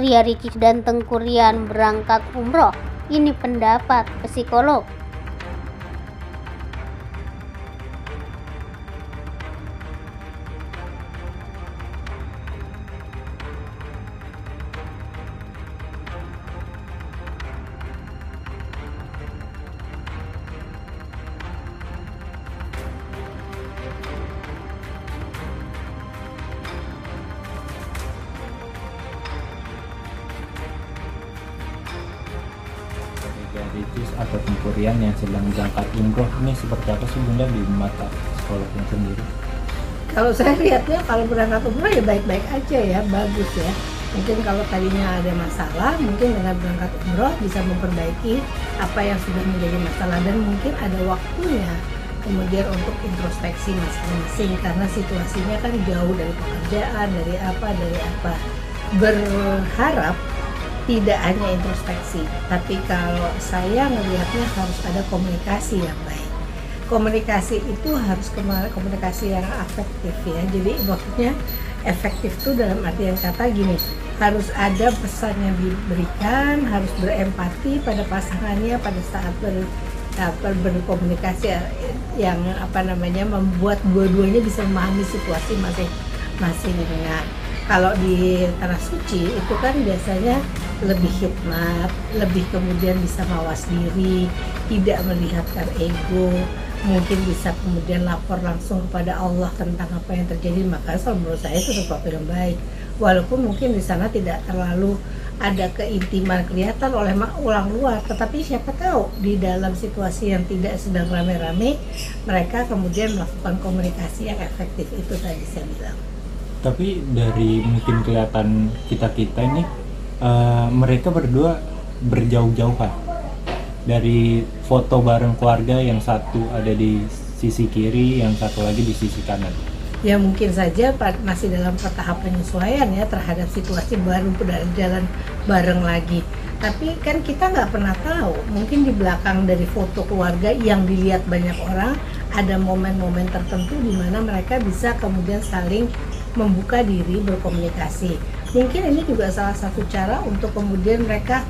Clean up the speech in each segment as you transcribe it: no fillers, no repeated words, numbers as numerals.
Ria Ricis dan Tengku Ryan berangkat umroh? Ini pendapat psikolog. Ria Ricis atau Tengku Ryan yang sedang berangkat umroh ini seperti apa sih Bunda di mata psikolognya sendiri? Kalau saya lihatnya kalau berangkat umroh ya baik-baik aja ya, bagus ya. Mungkin kalau tadinya ada masalah, mungkin dengan berangkat umroh bisa memperbaiki apa yang sudah menjadi masalah, dan mungkin ada waktunya kemudian untuk introspeksi masing-masing karena situasinya kan jauh dari pekerjaan, dari apa. Berharap tidak hanya introspeksi, tapi kalau saya melihatnya harus ada komunikasi yang baik. Komunikasi itu harus komunikasi yang efektif ya. Jadi maksudnya efektif itu dalam artian kata gini, harus ada pesan yang diberikan, harus berempati pada pasangannya pada saat berkomunikasi yang membuat dua-duanya bisa memahami situasi masing-masing. Nah, kalau di tanah suci itu kan biasanya lebih hikmat, lebih kemudian bisa mawas diri, tidak melihatkan ego, mungkin bisa kemudian lapor langsung kepada Allah tentang apa yang terjadi. Maka menurut saya itu sesuatu yang baik, walaupun mungkin di sana tidak terlalu ada keintiman kelihatan oleh orang luar, tetapi siapa tahu di dalam situasi yang tidak sedang rame-rame mereka kemudian melakukan komunikasi yang efektif. Itu tadi saya bilang. Tapi dari mungkin kelihatan kita ini mereka berdua berjauh-jauhan. Dari foto bareng keluarga, yang satu ada di sisi kiri, yang satu lagi di sisi kanan. Ya mungkin saja masih dalam tahap penyesuaian ya terhadap situasi baru, jalan bareng lagi. Tapi kan kita nggak pernah tahu, mungkin di belakang dari foto keluarga yang dilihat banyak orang ada momen-momen tertentu di mana mereka bisa kemudian saling membuka diri, berkomunikasi. Mungkin ini juga salah satu cara untuk kemudian mereka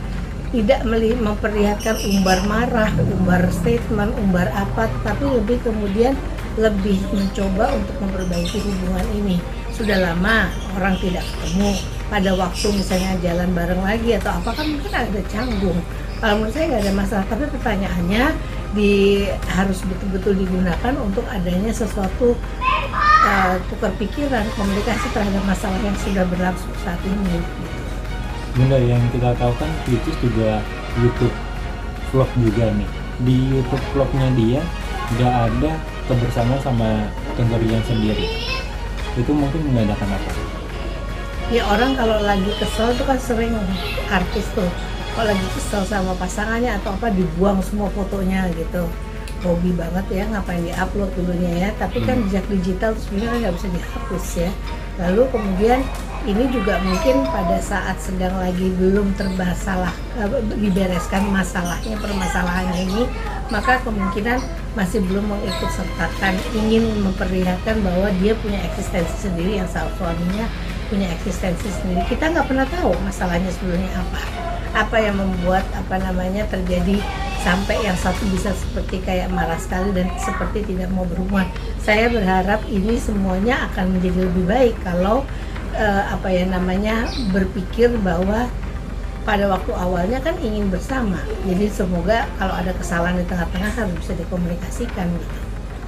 tidak memperlihatkan umbar marah, umbar statement, umbar apa, tapi lebih mencoba untuk memperbaiki hubungan ini. Sudah lama orang tidak ketemu, pada waktu misalnya jalan bareng lagi atau apa, kan mungkin ada canggung. Kalau menurut saya nggak ada masalah, tapi pertanyaannya harus betul-betul digunakan untuk adanya sesuatu tukar pikiran, komunikasi terhadap masalah yang sudah berlangsung saat ini. Bunda, yang kita tahu kan Ricis juga YouTube vlog juga nih. Di YouTube vlognya dia nggak ada kebersamaan sama Tengku Ryan sendiri. Itu mungkin mengadakan apa? Ya orang kalau lagi kesel itu kan sering artis tuh, kalau lagi kesel sama pasangannya atau apa dibuang semua fotonya gitu. Hobi banget ya, ngapain diupload dulunya ya, tapi kan jejak digital sebenarnya nggak bisa dihapus ya. Lalu kemudian ini juga mungkin pada saat sedang lagi belum dibereskan permasalahannya ini, maka kemungkinan masih belum mengikut sertakan, ingin memperlihatkan bahwa dia punya eksistensi sendiri, yang suaminya punya eksistensi sendiri. Kita nggak pernah tahu masalahnya sebelumnya apa yang membuat terjadi sampai yang satu bisa seperti kayak marah sekali dan seperti tidak mau berhubungan. Saya berharap ini semuanya akan menjadi lebih baik kalau berpikir bahwa pada waktu awalnya kan ingin bersama. Jadi semoga kalau ada kesalahan di tengah-tengah harus bisa dikomunikasikan gitu.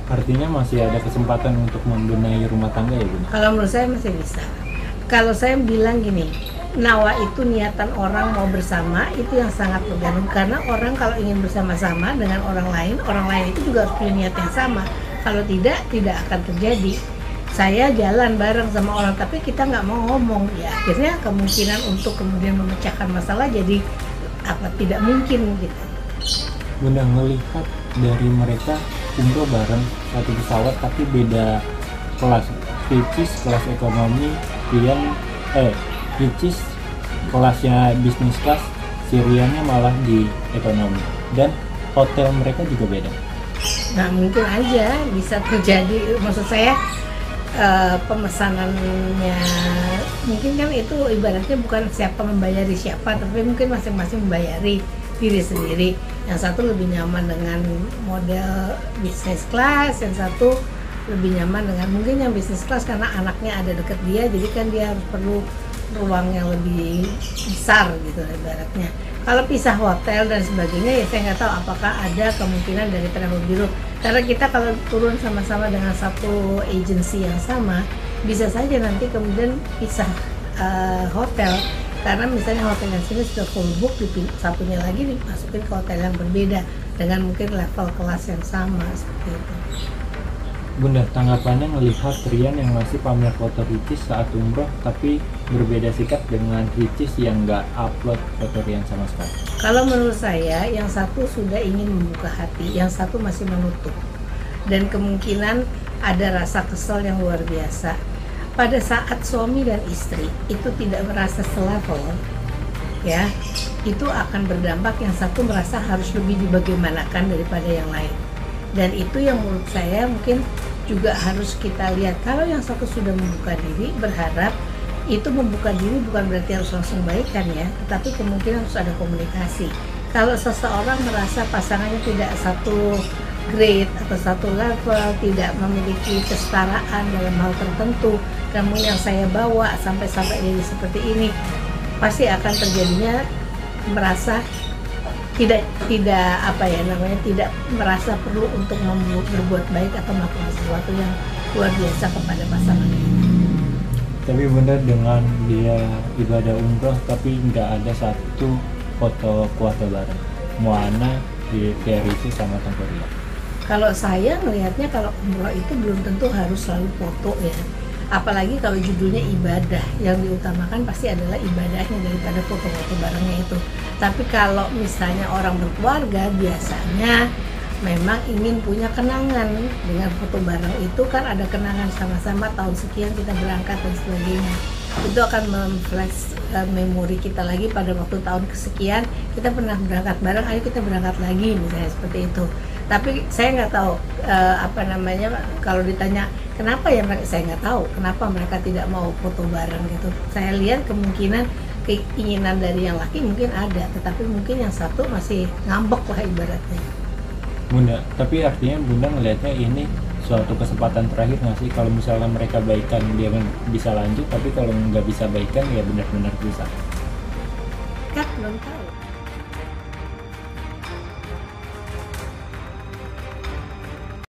Artinya masih ada kesempatan untuk membenahi rumah tangga ya Bunda? Kalau menurut saya masih bisa. Kalau saya bilang gini, nawa itu niatan orang mau bersama itu yang sangat tergantung, karena orang kalau ingin bersama-sama dengan orang lain itu juga harus punya niat yang sama. Kalau tidak akan terjadi. Saya jalan bareng sama orang tapi kita nggak mau ngomong, ya akhirnya kemungkinan untuk kemudian memecahkan masalah jadi tidak mungkin gitu. Bunda, melihat dari mereka umroh bareng satu pesawat tapi beda kelas. Ricis kelas ekonomi, Ricis kelasnya bisnis kelas, Ryannya malah di ekonomi, dan hotel mereka juga beda. Nah mungkin aja bisa terjadi, maksud saya pemesanannya mungkin kan itu ibaratnya bukan siapa membayari siapa, tapi mungkin masing-masing membayari diri sendiri. Yang satu lebih nyaman dengan model business class, yang satu lebih nyaman dengan mungkin yang business class karena anaknya ada deket dia, jadi kan dia harus perlu ruang yang lebih besar gitu ibaratnya. Kalau pisah hotel dan sebagainya ya saya nggak tahu apakah ada kemungkinan dari travel bureau, karena kita kalau turun sama-sama dengan satu agensi yang sama bisa saja nanti kemudian pisah hotel, karena misalnya hotel yang sini sudah full book, satunya lagi dimasukin ke hotel yang berbeda dengan mungkin level kelas yang sama seperti itu. Bunda, tanggapannya melihat Rian yang masih pamer foto Ricis saat umroh tapi berbeda sikap dengan Ricis yang nggak upload foto Rian sama sekali? Kalau menurut saya, yang satu sudah ingin membuka hati, yang satu masih menutup, dan kemungkinan ada rasa kesel yang luar biasa. Pada saat suami dan istri itu tidak merasa selevel, ya, itu akan berdampak yang satu merasa harus lebih dibagaimanakan daripada yang lain. Dan itu yang menurut saya mungkin juga harus kita lihat. Kalau yang satu sudah membuka diri, berharap itu membuka diri bukan berarti harus langsung baikan ya, tetapi kemungkinan harus ada komunikasi. Kalau seseorang merasa pasangannya tidak satu grade atau satu level, tidak memiliki kesetaraan dalam hal tertentu, namun yang saya bawa sampai jadi seperti ini, pasti akan terjadinya merasa tidak tidak merasa perlu untuk berbuat baik atau melakukan sesuatu yang luar biasa kepada pasangan. Tapi Bunda, dengan dia ibadah umroh tapi nggak ada satu foto keluarga bareng, Moana di Ricis sama Tante Rian. Kalau saya melihatnya kalau umroh itu belum tentu harus selalu foto ya, apalagi kalau judulnya ibadah, yang diutamakan pasti adalah ibadahnya daripada foto-foto barengnya itu. Tapi kalau misalnya orang berkeluarga, biasanya memang ingin punya kenangan dengan foto bareng itu, kan ada kenangan sama-sama tahun sekian kita berangkat dan sebagainya. Itu akan memflash memori kita lagi pada waktu tahun kesekian kita pernah berangkat bareng, ayo kita berangkat lagi misalnya seperti itu. Tapi saya nggak tahu kalau ditanya kenapa ya mereka, saya nggak tahu kenapa mereka tidak mau foto bareng gitu. Saya lihat kemungkinan keinginan dari yang laki mungkin ada, tetapi mungkin yang satu masih ngambek lah ibaratnya. Bunda, tapi artinya Bunda ngelihatnya ini suatu kesempatan terakhir nggak sih? Kalau misalnya mereka baikan dia bisa lanjut, tapi kalau nggak bisa baikan ya benar-benar bisa. Kan belum tahu.